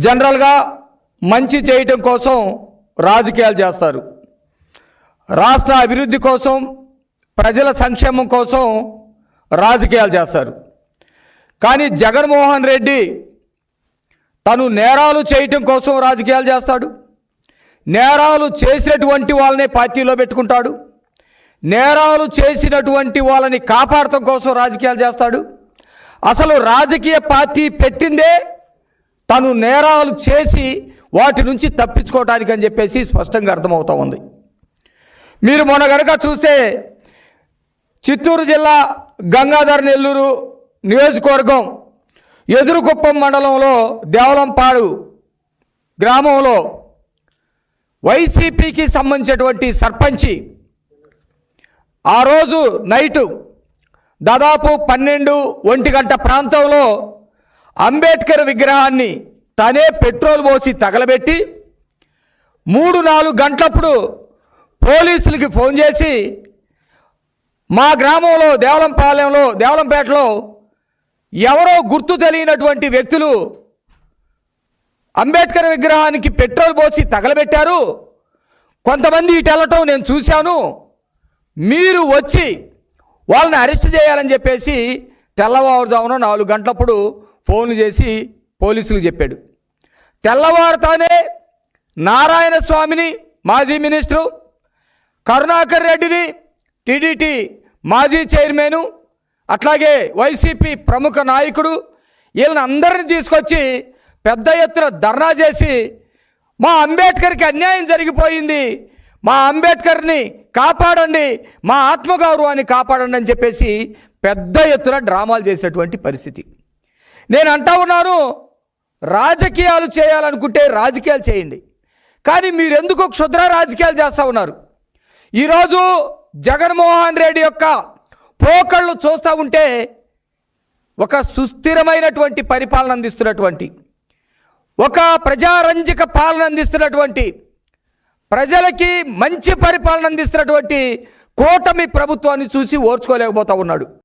జనరల్గా మంచి చేయటం కోసం రాజకీయాలు చేస్తారు. రాష్ట్ర అభివృద్ధి కోసం, ప్రజల సంక్షేమం కోసం రాజకీయాలు చేస్తారు. కానీ జగన్మోహన్ రెడ్డి తను నేరాలు చేయటం కోసం రాజకీయాలు చేస్తాడు. నేరాలు చేసినటువంటి వాళ్ళనే పార్టీలో పెట్టుకుంటాడు. నేరాలు చేసినటువంటి వాళ్ళని కాపాడటం కోసం రాజకీయాలు చేస్తాడు. అసలు రాజకీయ పార్టీ పెట్టిందే తను నేరాలు చేసి వాటి నుంచి తప్పించుకోవటానికి అని చెప్పేసి స్పష్టంగా అర్థమవుతూ ఉంది. మీరు మొన్న కనుక చూస్తే చిత్తూరు జిల్లా గంగాధర నెల్లూరు నియోజకవర్గం ఎదురుకుప్పం మండలంలో దేవలంపాడు గ్రామంలో వైసీపీకి సంబంధించినటువంటి సర్పంచి ఆ రోజు నైటు దాదాపు 12-1 గంట ప్రాంతంలో అంబేద్కర్ విగ్రహాన్ని తనే పెట్రోల్ పోసి తగలబెట్టి 3-4 గంటలప్పుడు పోలీసులకి ఫోన్ చేసి మా గ్రామంలో దేవలంపేటలో ఎవరో గుర్తు తెలియనటువంటి వ్యక్తులు అంబేద్కర్ విగ్రహానికి పెట్రోల్ పోసి తగలబెట్టారు, కొంతమంది ఇటు వెళ్ళటం నేను చూశాను, మీరు వచ్చి వాళ్ళని అరెస్ట్ చేయాలని చెప్పేసి తెల్లవారుజామున 4 గంటలప్పుడు ఫోన్లు చేసి పోలీసులకు చెప్పాడు. తెల్లవారుతానే నారాయణ స్వామిని మాజీ మినిస్టరు, కరుణాకర్ రెడ్డిని టీడీటీ మాజీ చైర్మను, అట్లాగే వైసీపీ ప్రముఖ నాయకుడు, వీళ్ళని అందరిని తీసుకొచ్చి పెద్ద ఎత్తున ధర్నా చేసి మా అంబేద్కర్కి అన్యాయం జరిగిపోయింది, మా అంబేద్కర్ని కాపాడండి, మా ఆత్మగౌరవాన్ని కాపాడండి అని చెప్పేసి పెద్ద ఎత్తున డ్రామాలు చేసేటువంటి పరిస్థితి. నేను అంటా ఉన్నాను, రాజకీయాలు చేయాలనుకుంటే రాజకీయాలు చేయండి, కానీ మీరెందుకు క్షుద్ర రాజకీయాలు చేస్తూ ఉన్నారు? ఈరోజు జగన్మోహన్ రెడ్డి యొక్క పోకళ్ళు చూస్తూ ఉంటే ఒక సుస్థిరమైనటువంటి పరిపాలన అందిస్తున్నటువంటి, ఒక ప్రజారంజక పాలన అందిస్తున్నటువంటి, ప్రజలకి మంచి పరిపాలన అందిస్తున్నటువంటి కూటమి ప్రభుత్వాన్ని చూసి ఓర్చుకోలేకపోతూ ఉన్నాడు.